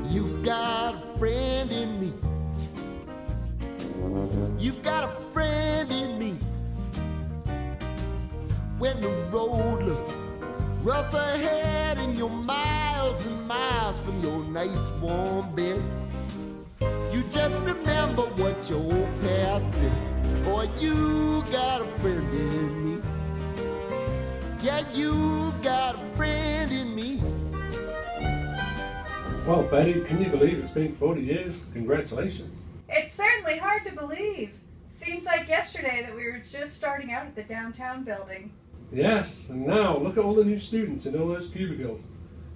You've got a friend in me. You've got a friend in me. When the road looks rough ahead and you're miles and miles from your nice warm bed, you just remember what your old past said. Boy, you got a friend in me. Yeah, you got a friend in me. Well, Betty, can you believe it's been 40 years? Congratulations. It's certainly hard to believe. Seems like yesterday that we were just starting out at the downtown building. Yes, and now look at all the new students in all those cubicles.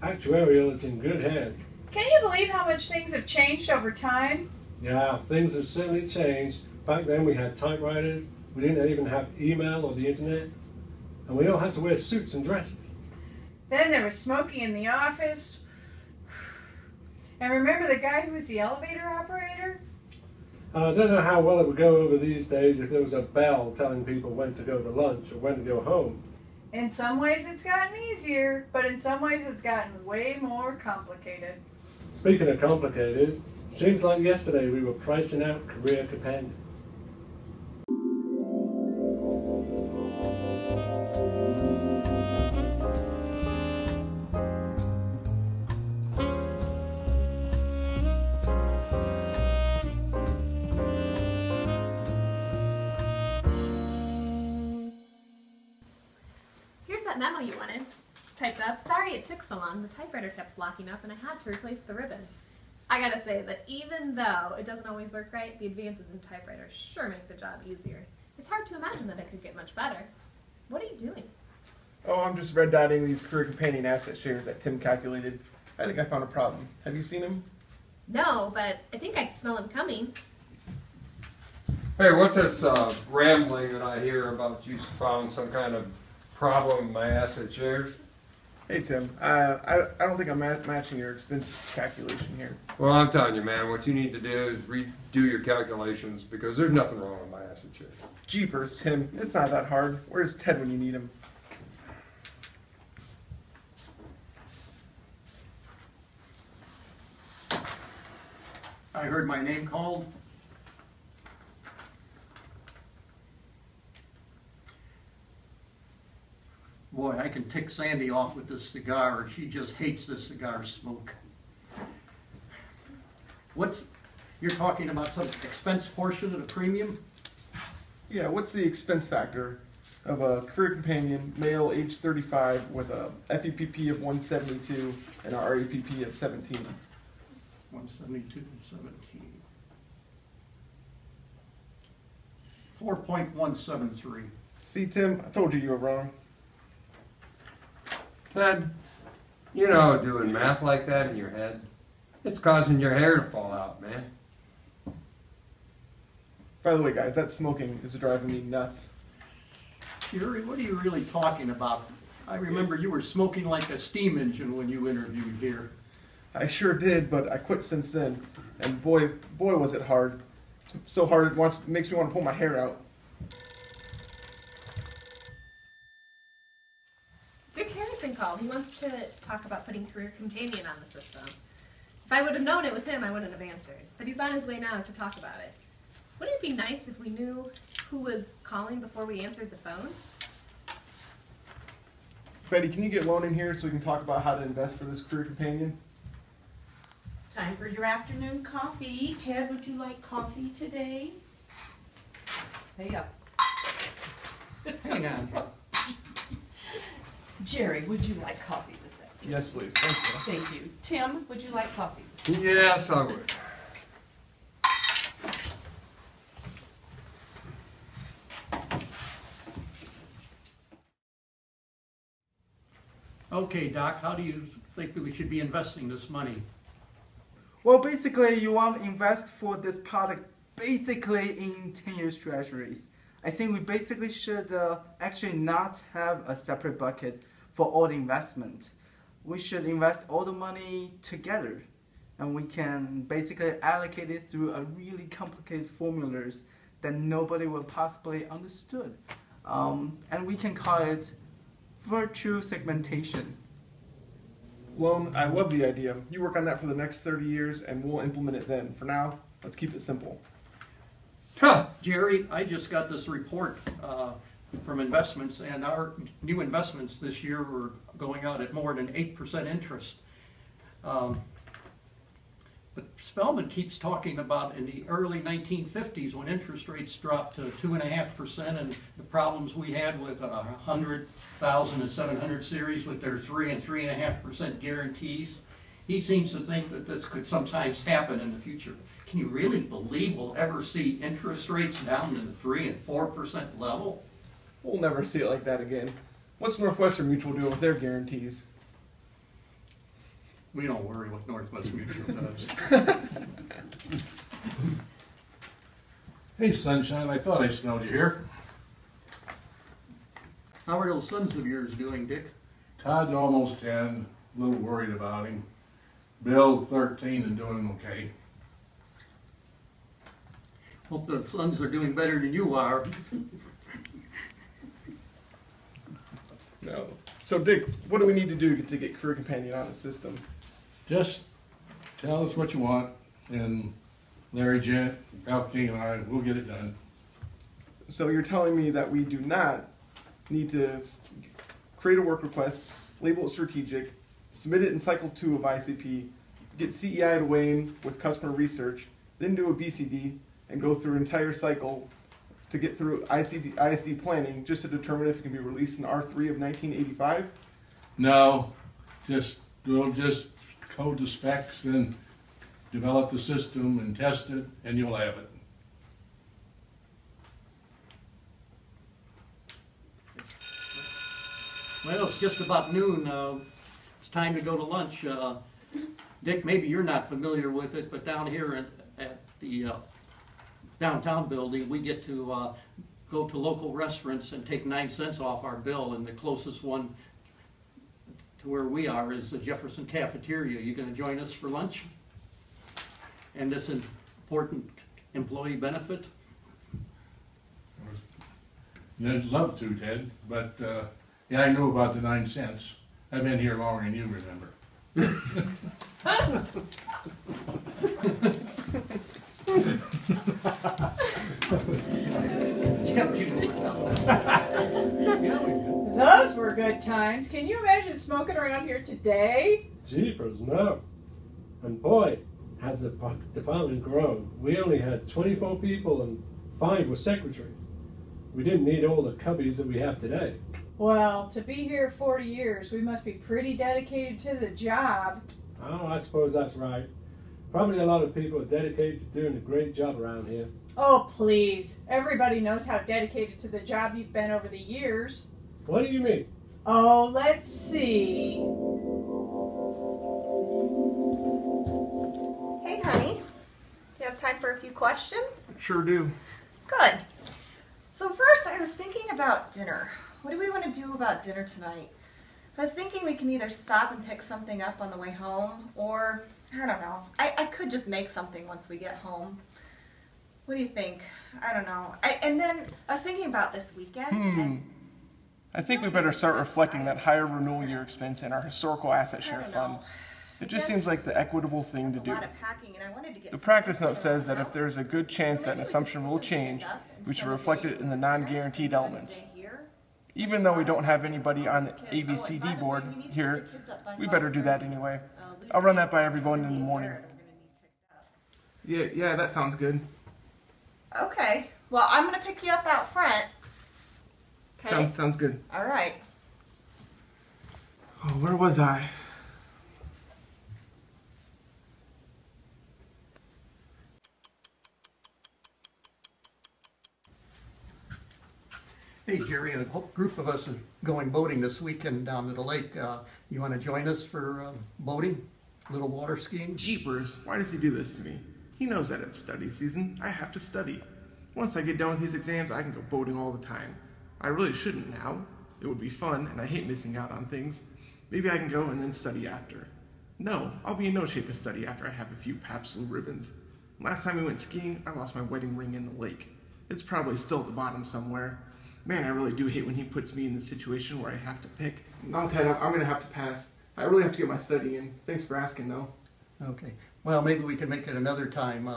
Actuarial is in good hands. Can you believe how much things have changed over time? Yeah, things have certainly changed. Back then we had typewriters, we didn't even have email or the internet, and we all had to wear suits and dresses. Then there was smoking in the office. And remember the guy who was the elevator operator? I don't know how well it would go over these days if there was a bell telling people when to go to lunch or when to go home. In some ways it's gotten easier, but in some ways it's gotten way more complicated. Speaking of complicated, seems like yesterday we were pricing out career companions. That memo you wanted. Typed up. Sorry it took so long. The typewriter kept locking up and I had to replace the ribbon. I gotta say that even though it doesn't always work right, the advances in typewriters sure make the job easier. It's hard to imagine that it could get much better. What are you doing? Oh, I'm just red dotting these career companion asset shares that Tim calculated. I think I found a problem. Have you seen him? No, but I think I smell him coming. Hey, what's this rambling that I hear about you found some kind of problem with my asset shares? Hey Tim, I don't think I'm matching your expense calculation here. Well, I'm telling you, man, what you need to do is redo your calculations because there's nothing wrong with my asset shares. Jeepers, Tim, it's not that hard. Where's Ted when you need him? I heard my name called. Boy, I can tick Sandy off with this cigar. She just hates this cigar smoke. You're talking about some expense portion of the premium? Yeah, what's the expense factor of a career companion, male, age 35, with a FEPP of 172 and a REPP of 17? 172 and 17. 4.173. See, Tim, I told you were wrong. Ted, you know, doing math like that in your head, it's causing your hair to fall out, man. By the way, guys, that smoking is driving me nuts. Gerry, what are you really talking about? I remember you were smoking like a steam engine when you interviewed here. I sure did, but I quit since then. And boy was it hard. So hard it makes me want to pull my hair out. Dick Harrison called. He wants to talk about putting Career Companion on the system. If I would have known it was him, I wouldn't have answered. But he's on his way now to talk about it. Wouldn't it be nice if we knew who was calling before we answered the phone? Betty, can you get Lone in here so we can talk about how to invest for this career companion? Time for your afternoon coffee. Ted, would you like coffee today? Hey up. Hang on. Gerry, would you like coffee this afternoon? Yes, please. Thank you. Thank you. Tim, would you like coffee? Yes, I would. Okay, Doc, how do you think that we should be investing this money? Well, basically, you want to invest for this product basically in 10 years treasuries. I think we basically should actually not have a separate bucket for all the investment. We should invest all the money together, and we can basically allocate it through a really complicated formulas that nobody will possibly understood. And we can call it virtue segmentation. Well, I love the idea. You work on that for the next 30 years, and we'll implement it then. For now, let's keep it simple. Huh. Gerry, I just got this report from investments, and our new investments this year were going out at more than 8% interest. But Spellman keeps talking about in the early 1950s when interest rates dropped to 2.5% and the problems we had with 100,000 and 700 series with their 3 and 3.5% guarantees. He seems to think that this could sometimes happen in the future. Can you really believe we'll ever see interest rates down to the 3 and 4% level? We'll never see it like that again. What's Northwestern Mutual doing with their guarantees? We don't worry what Northwest Mutual does. Hey, Sunshine, I thought I smelled you here. How are those sons of yours doing, Dick? Todd's almost 10, a little worried about him. Bill, 13, and doing okay. Hope the sons are doing better than you are. No. So, Dick, what do we need to do to get Career Companion on the system? Just tell us what you want, and Larry, Jen, Ralph King, and I, we'll get it done. So you're telling me that we do not need to create a work request, label it strategic, submit it in cycle 2 of ICP, get CEI to weigh in with customer research, then do a BCD, and go through an entire cycle to get through ISD planning just to determine if it can be released in R3 of 1985? No, we'll just code the specs and develop the system and test it, and you'll have it. Well, it's just about noon. It's time to go to lunch. Dick, maybe you're not familiar with it, but down here at the downtown building, we get to go to local restaurants and take 9 cents off our bill, and the closest one to where we are is the Jefferson Cafeteria. You going to join us for lunch? And this important employee benefit? I'd love to, Ted, but yeah, I know about the 9 cents. I've been here longer than you remember. Those were good times. Can you imagine smoking around here today? Jeepers, no. And boy, has the department grown. We only had 24 people and 5 were secretaries. We didn't need all the cubbies that we have today. Well, to be here 40 years, we must be pretty dedicated to the job. Oh, I suppose that's right. Probably a lot of people are dedicated to doing a great job around here. Oh, please. Everybody knows how dedicated to the job you've been over the years. What do you mean? Oh, let's see. Hey, honey. Do you have time for a few questions? Sure do. Good. So first, I was thinking about dinner. What do we want to do about dinner tonight? I was thinking we can either stop and pick something up on the way home, or, I don't know, I could just make something once we get home. What do you think? I don't know. And then I was thinking about this weekend. I think we better start reflecting that higher renewal year expense in our historical asset share fund. It just seems like the equitable thing to do. The practice note says that if there is a good chance that an assumption will change, we should reflect it in the non-guaranteed elements. Even though we don't have anybody on the ABCD board here, we better do that anyway. I'll run that by everyone in the morning. Yeah, that sounds good. Okay. Well, I'm going to pick you up out front. Okay. Sounds good. All right. Oh, where was I? Hey, Jerry, a whole group of us is going boating this weekend down to the lake. You want to join us for boating? Little water skiing? Jeepers, why does he do this to me? He knows that it's study season. I have to study. Once I get done with these exams, I can go boating all the time. I really shouldn't now. It would be fun, and I hate missing out on things. Maybe I can go and then study after. No, I'll be in no shape to study after I have a few Pabst Blue Ribbons. Last time we went skiing, I lost my wedding ring in the lake. It's probably still at the bottom somewhere. Man, I really do hate when he puts me in the situation where I have to pick. No, Ted, I'm going to have to pass. I really have to get my study in. Thanks for asking, though. Okay. Well, maybe we can make it another time.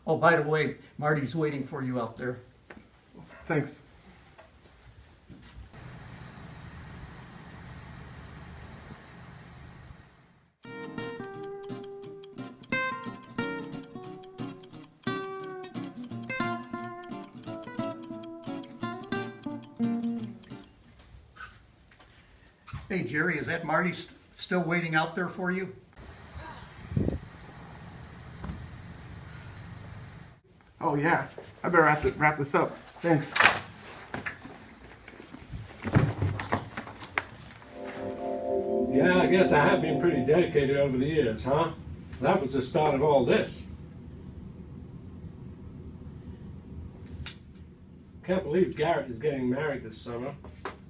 Oh, by the way, Marty's waiting for you out there. Thanks. Hey, Jerry, is that Marty still waiting out there for you? Oh, yeah. I better have to wrap this up. Thanks. Yeah, I guess I have been pretty dedicated over the years, huh? That was the start of all this. Can't believe Garrett is getting married this summer.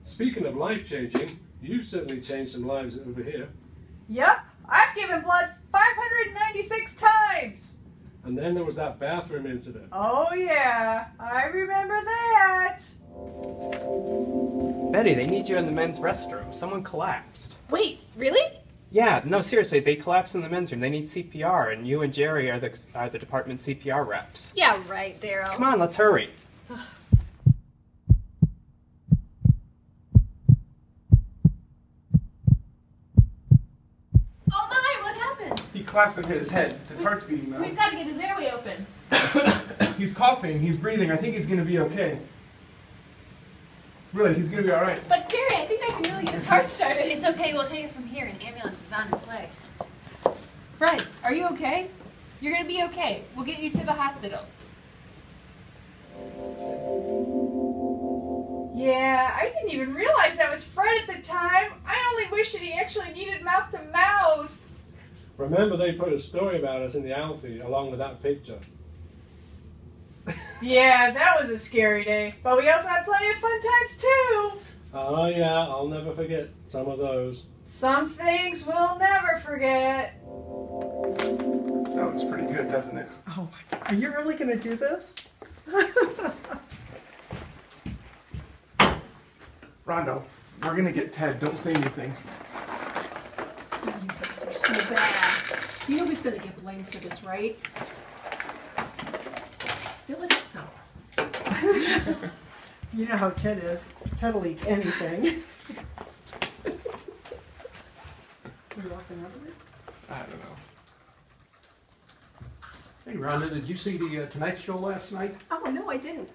Speaking of life-changing, you've certainly changed some lives over here. Yep, I've given blood 596 times. And then there was that bathroom incident. Oh yeah, I remember that. Betty, they need you in the men's restroom. Someone collapsed. Wait, really? Yeah, no, seriously, they collapsed in the men's room. They need CPR, and you and Gerry are the department CPR reps. Yeah, right, Daryl. Come on, let's hurry. Oh my, what happened? He collapsed and hit his head. His heart's beating now. We've got to get his airway open. He's coughing. He's breathing. I think he's going to be okay. Really, he's going to be all right. But Gerry, I think I can really get his heart started. It's okay, we'll take it from here. An ambulance is on its way. Fred, are you okay? You're going to be okay. We'll get you to the hospital. Yeah, I didn't even realize that was Fred at the time. I only wish that he actually needed mouth to mouth. Remember they put a story about us in the Alfie along with that picture. Yeah, that was a scary day. But we also had plenty of fun times too. Oh yeah, I'll never forget some of those. Some things we'll never forget. That looks pretty good, doesn't it? Oh my God, are you really going to do this? Rondo, we're going to get Ted. Don't say anything. You guys are so bad. You know who's going to get blamed for this, right? Fill it up, though. You know how Ted is. Ted will eat anything. Is he walking out of it? I don't know. Hey, Rhonda, did you see the Tonight Show last night? Oh, no, I didn't.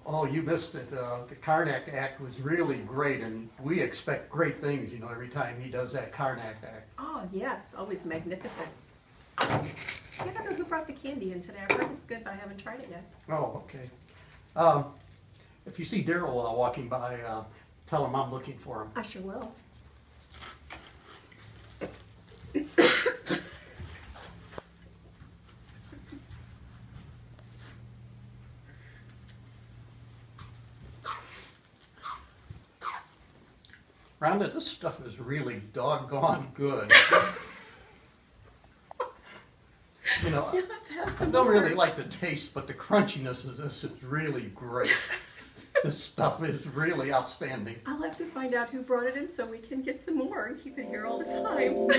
Oh, you missed it. The Karnak act was really great, and we expect great things, you know, every time he does that Karnak act. Oh, yeah, it's always magnificent. I don't know who brought the candy in today. I've heard it's good, but I haven't tried it yet. Oh, okay. If you see Daryl walking by, tell him I'm looking for him. I sure will. Rhonda, this stuff is really doggone good. You know, You'll have to have I some don't more. really like the taste, but the crunchiness of this is really great. This stuff is really outstanding. I'll have to find out who brought it in so we can get some more and keep it here all the time.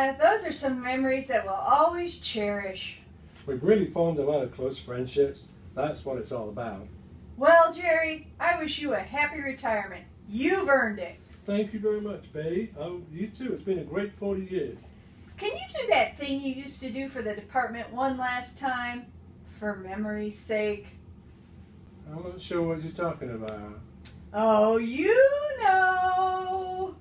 Yeah, those are some memories that we'll always cherish. We've really formed a lot of close friendships. That's what it's all about. Well, Jerry, I wish you a happy retirement. You've earned it. Thank you very much, Betty. Oh, you too. It's been a great 40 years. Can you do that thing you used to do for the department one last time? For memory's sake. I'm not sure what you're talking about. Oh, you know.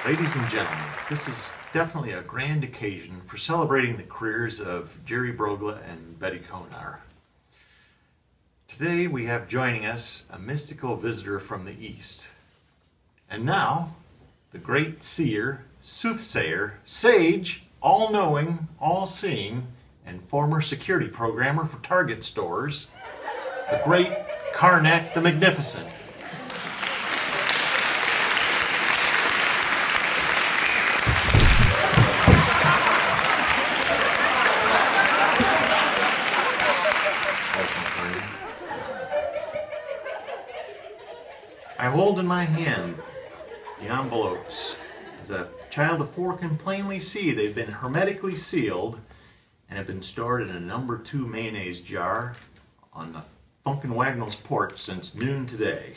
Ladies and gentlemen, this is definitely a grand occasion for celebrating the careers of Gerry Brogla and Betty Konar. Today we have joining us a mystical visitor from the East. And now, the great seer, soothsayer, sage, all-knowing, all-seeing, and former security programmer for Target stores, the great Karnak the Magnificent. I hold in my hand the envelopes. As a child of 4 can plainly see, they've been hermetically sealed and have been stored in a number 2 mayonnaise jar on the Funkin' Wagnall's porch since noon today.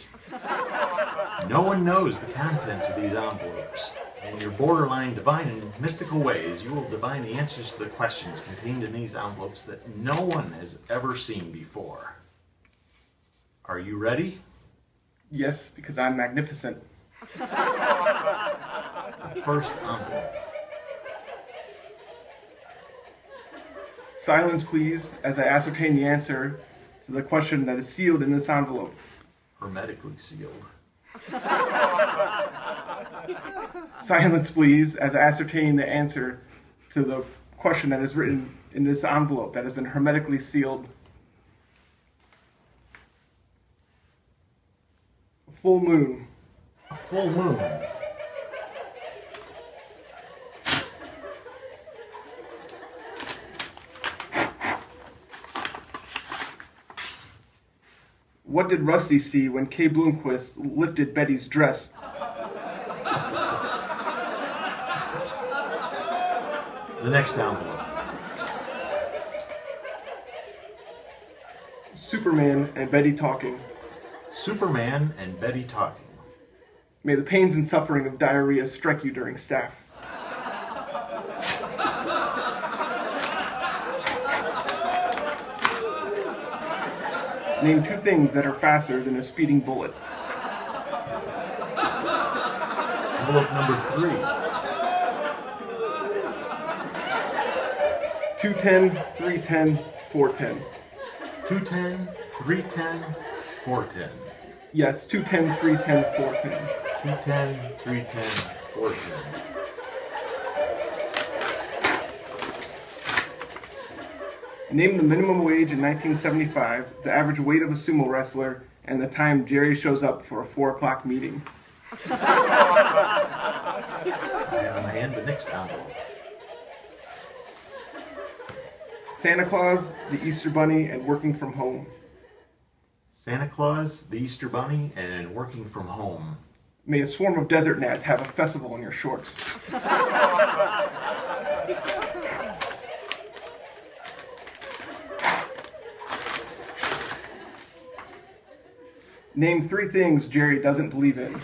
No one knows the contents of these envelopes. In your borderline divine and mystical ways, you will divine the answers to the questions contained in these envelopes that no one has ever seen before. Are you ready? Yes, because I'm magnificent. First envelope. Silence, please, as I ascertain the answer to the question that is sealed in this envelope. Hermetically sealed. Silence, please, as I ascertain the answer to the question that is written in this envelope that has been hermetically sealed. Full moon. A full moon. What did Rusty see when Kay Bloomquist lifted Betty's dress? The next envelope. Superman and Betty talking. Superman and Betty talking. May the pains and suffering of diarrhea strike you during staff. Name 2 things that are faster than a speeding bullet. Envelope number 3. 210, 310, 410. 210, 310, 410. Yes, 210, 310, 410. 210, 310, 410. Name the minimum wage in 1975, the average weight of a sumo wrestler, and the time Gerry shows up for a 4 o'clock meeting. I have in my hand the next envelope. Santa Claus, the Easter Bunny, and working from home. Santa Claus, the Easter Bunny, and working from home. May a swarm of desert gnats have a festival in your shorts. Name 3 things Gerry doesn't believe in.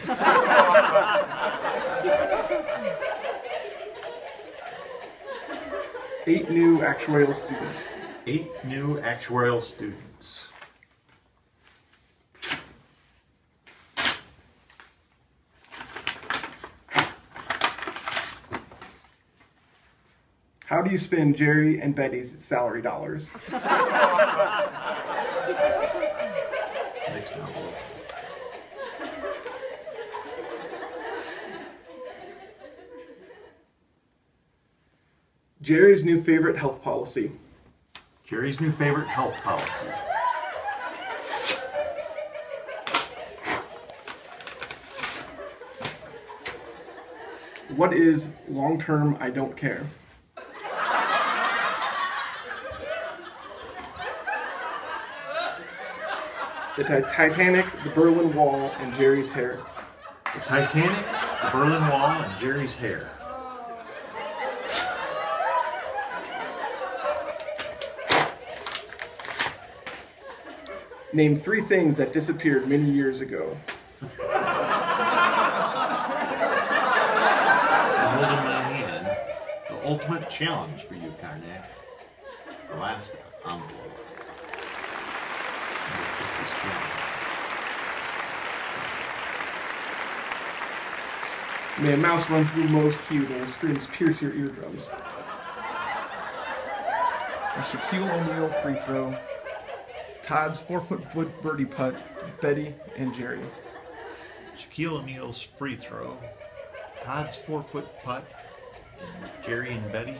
8 new actuarial students. 8 new actuarial students. How do you spend Gerry and Betty's salary dollars? Next envelope. Jerry's new favorite health policy. Jerry's new favorite health policy. What is long-term I don't care? The Titanic, the Berlin Wall, and Jerry's hair. The Titanic, the Berlin Wall, and Jerry's hair. Name 3 things that disappeared many years ago. I'm holding my hand. The ultimate challenge for you, Karnak. The last envelope. Let's take this challenge. May a mouse run through Moe's cube and her screams pierce your eardrums. A Shaquille O'Neal free throw. Todd's 4-foot birdie putt, Betty and Jerry. Shaquille O'Neal's free throw. Todd's 4-foot putt. And Jerry and Betty.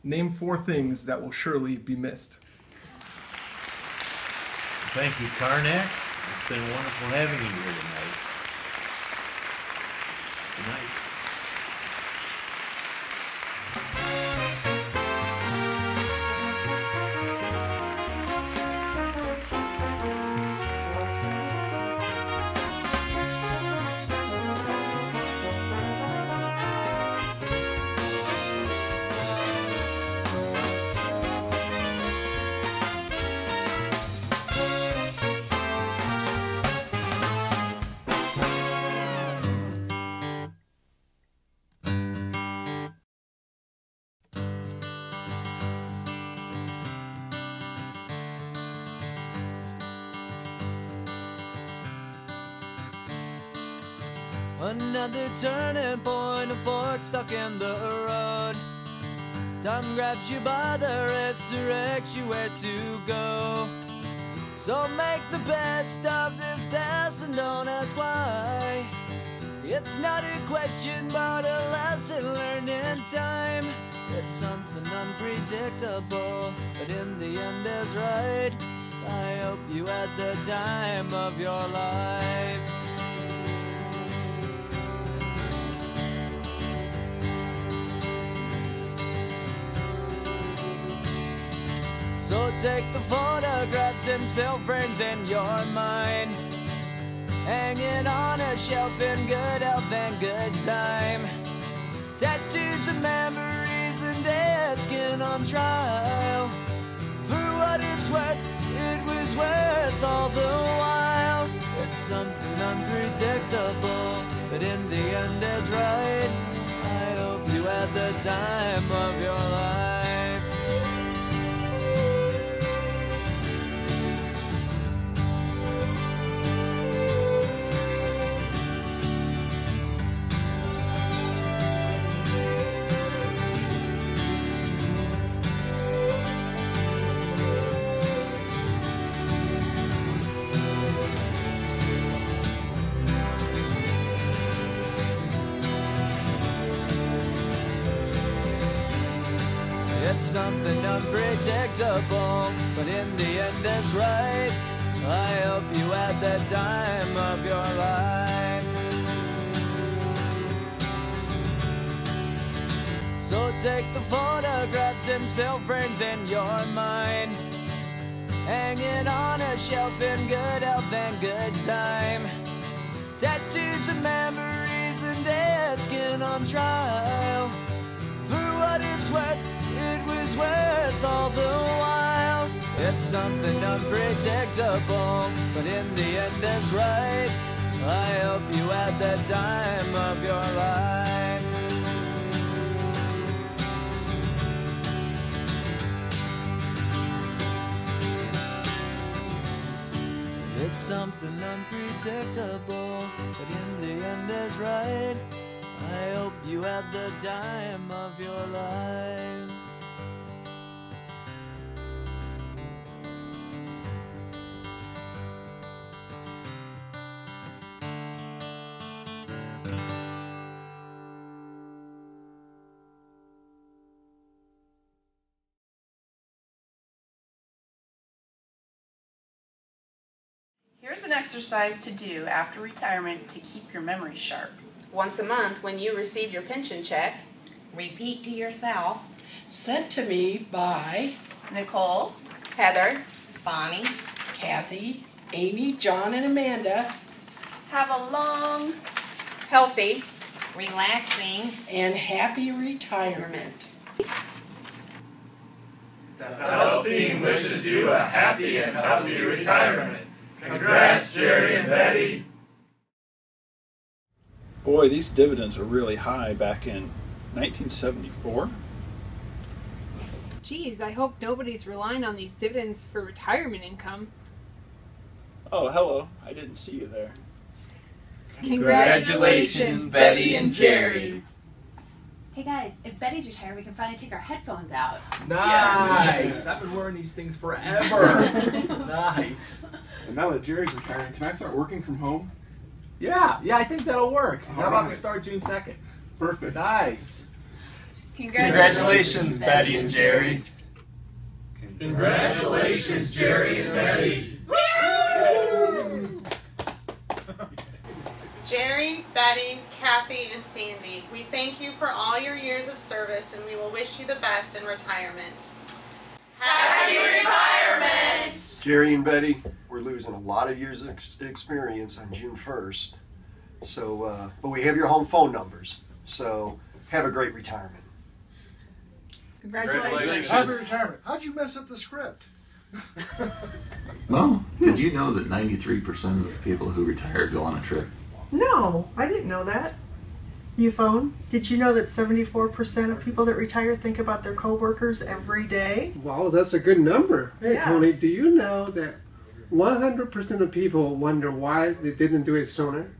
Name 4 things that will surely be missed. Thank you, Karnak. It's been wonderful having you here tonight. Good night. Another turning point, a fork stuck in the road. Time grabs you by the wrist, directs you where to go. So make the best of this test and don't ask why. It's not a question but a lesson learned in time. It's something unpredictable, but in the end is right. I hope you had the time of your life. So take the photographs and still frames in your mind, hanging on a shelf in good health and good time. Tattoos of memories and dead skin on trial. For what it's worth, it was worth all the while. It's something unpredictable, but in the end is right. I hope you had the time of your life. It's something unpredictable, but in the end it's right. I hope you had the time of your life. So take the photographs and still frames in your mind, hanging on a shelf in good health and good time. Tattoos of memories and dead skin on trial. For what it's worth, it was worth all the while. It's something unpredictable, but in the end it's right. I hope you had the time of your life. It's something unpredictable, but in the end is right. I hope you had the time of your life. Here's an exercise to do after retirement to keep your memory sharp. Once a month, when you receive your pension check, Repeat to yourself, sent to me by Nicole, Heather, Bonnie, Kathy, Amy, John, and Amanda. Have a long, healthy, Relaxing, and happy retirement. The health team wishes you a happy and healthy retirement. Congrats, Gerry and Betty. Boy, these dividends are really high back in 1974. Geez, I hope nobody's relying on these dividends for retirement income. Oh, hello. I didn't see you there. Congratulations, Betty and Gerry. Hey guys, if Betty's retired, we can finally take our headphones out. Nice! I've been wearing these things forever. Nice. And now that Gerry's retiring, can I start working from home? Yeah, I think that'll work. All How about right. we start June 2nd? Perfect. Nice. Congratulations, Betty and Gerry. Congratulations, Gerry and Betty. Gerry, Betty, Kathy, and Sandy, we thank you for all your years of service and we will wish you the best in retirement. Happy retirement! Gerry and Betty, we're losing a lot of years of experience on June 1st. So, but we have your home phone numbers. So, have a great retirement. Congratulations. Happy retirement. How'd you mess up the script? Well, did you know that 93% of people who retire go on a trip? No, I didn't know that. You phone? Did you know that 74% of people that retire think about their coworkers every day? Wow, that's a good number. Hey, Yeah. Tony, do you know that 100% of people wonder why they didn't do it sooner?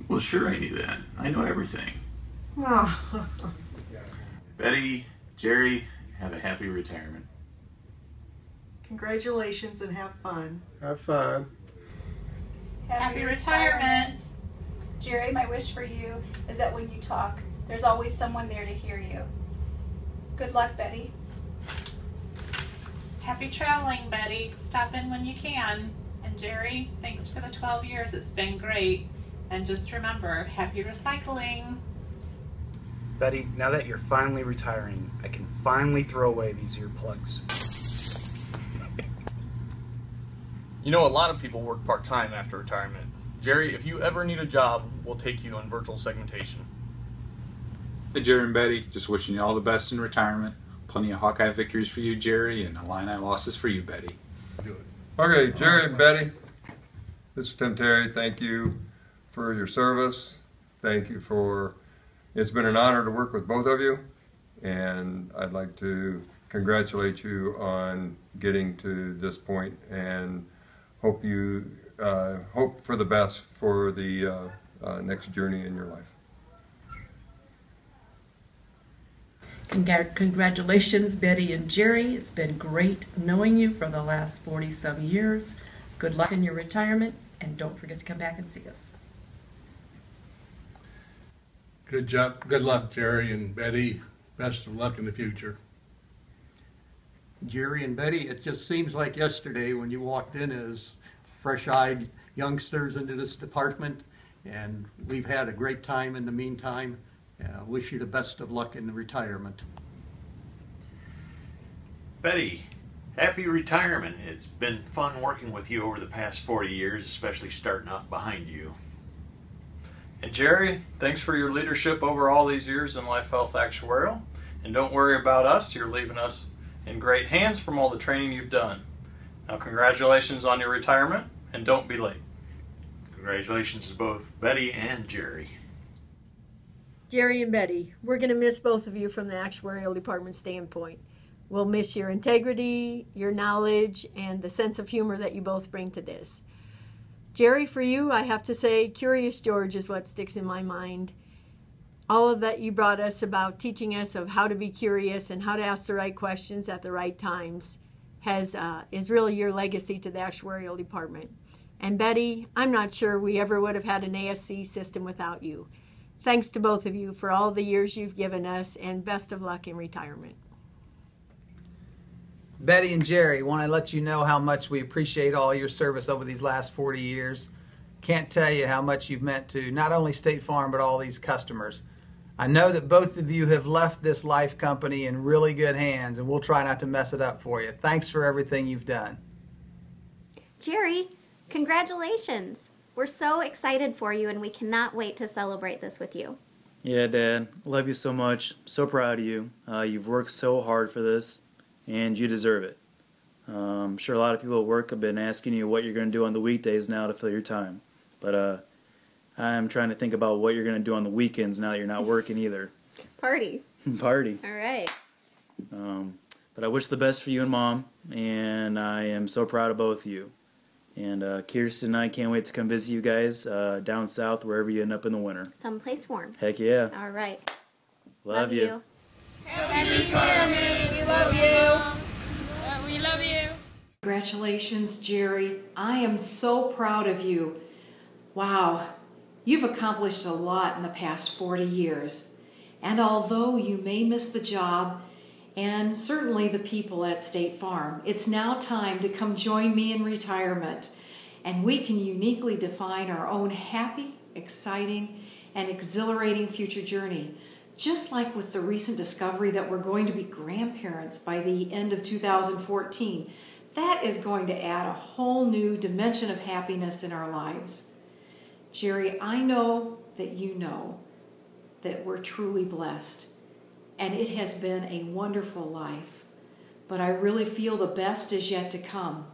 Well, sure I knew that. I know everything. Oh. Betty, Gerry, have a happy retirement. Congratulations and have fun. Have fun. Happy retirement. Gerry, my wish for you is that when you talk, there's always someone there to hear you. Good luck, Betty. Happy traveling, Betty. Stop in when you can. And Gerry, thanks for the 12 years. It's been great. And just remember, happy recycling. Betty, now that you're finally retiring, I can finally throw away these earplugs. You know, a lot of people work part-time after retirement. Gerry, if you ever need a job, we'll take you on virtual segmentation. Hey, Gerry and Betty, just wishing you all the best in retirement. Plenty of Hawkeye victories for you, Gerry, and Illini losses for you, Betty. Okay, Gerry and Betty, this is Tim Terry. Thank you for your service. Thank you for, it's been an honor to work with both of you, and I'd like to congratulate you on getting to this point and hope you hope for the best for the next journey in your life. Congratulations, Betty and Gerry. It's been great knowing you for the last 40-some years. Good luck in your retirement, and don't forget to come back and see us. Good job. Good luck, Gerry and Betty. Best of luck in the future. Gerry and Betty, it just seems like yesterday when you walked in as fresh-eyed youngsters into this department, and we've had a great time in the meantime. Wish you the best of luck in the retirement. Betty, happy retirement. It's been fun working with you over the past 40 years, especially starting out behind you. And Gerry, thanks for your leadership over all these years in Life Health Actuarial. And don't worry about us, you're leaving us in great hands from all the training you've done. Now congratulations on your retirement, and don't be late. Congratulations to both Betty and Gerry. Gerry and Betty, we're going to miss both of you from the actuarial department standpoint. We'll miss your integrity, your knowledge, and the sense of humor that you both bring to this. Gerry, for you, I have to say, Curious George is what sticks in my mind. All of that you brought us about teaching us of how to be curious and how to ask the right questions at the right times is really your legacy to the actuarial department. And Betty, I'm not sure we ever would have had an ASC system without you. Thanks to both of you for all the years you've given us, and best of luck in retirement. Betty and Jerry, want to let you know how much we appreciate all your service over these last 40 years. Can't tell you how much you've meant to not only State Farm, but all these customers. I know that both of you have left this life company in really good hands, and we'll try not to mess it up for you. Thanks for everything you've done. Jerry, congratulations. We're so excited for you, and we cannot wait to celebrate this with you. Yeah, Dad. Love you so much. So proud of you. You've worked so hard for this, and you deserve it. I'm sure a lot of people at work have been asking you what you're going to do on the weekdays now to fill your time. But I'm trying to think about what you're going to do on the weekends now that you're not working either. Party. Party. All right. But I wish the best for you and Mom, and I am so proud of both of you. And Kirsten and I can't wait to come visit you guys down south, wherever you end up in the winter. Someplace warm. Heck yeah. All right. Love you. Happy retirement. We love you. We love you. Congratulations, Jerry. I am so proud of you. Wow, you've accomplished a lot in the past 40 years. And although you may miss the job, and certainly the people at State Farm, it's now time to come join me in retirement. And we can uniquely define our own happy, exciting, and exhilarating future journey. Just like with the recent discovery that we're going to be grandparents by the end of 2014. That is going to add a whole new dimension of happiness in our lives. Jerry, I know that we're truly blessed, and it has been a wonderful life, but I really feel the best is yet to come.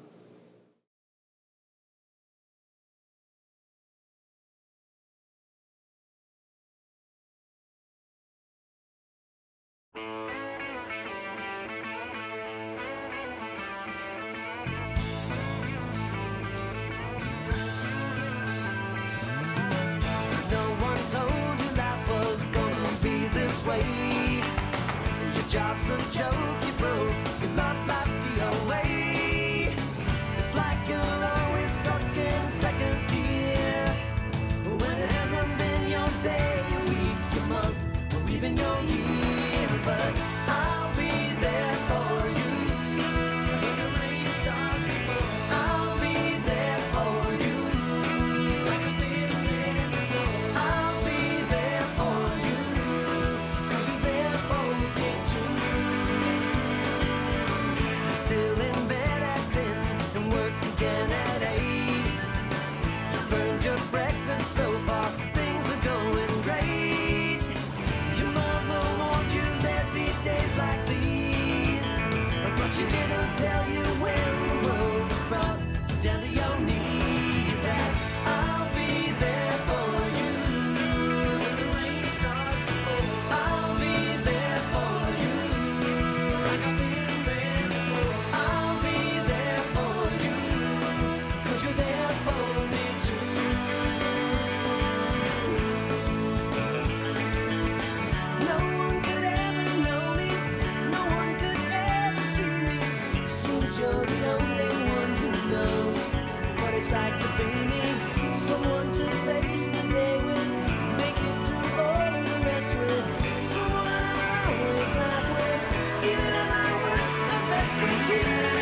Job's a joke, you broke, your love life's the away. It's like you're always stuck in second gear, when it hasn't been your day, your week, your month, or even your year. But I'll be there for you when the rain starts to fall. I'll be there for you like I've been there before. I'll be there for you 'cause you're there for me too. Still in bed at 10 and work again at 8. You burned your breakfast so far, things are going great. Your mother warned you there'd be days like these, but she didn't tell you when the world was brought you down to your knees. That I'll be there for you when the rain starts to fall. I'll be there for you like I've been there before. I'll be there for you 'cause you're there for me too. No one could ever know me, no one could ever see me. Seems you're the only one who knows what it's like to be me. Someone to face the day with, make it through all of the rest with. Someone I always laugh with, even at my worst, my best with you.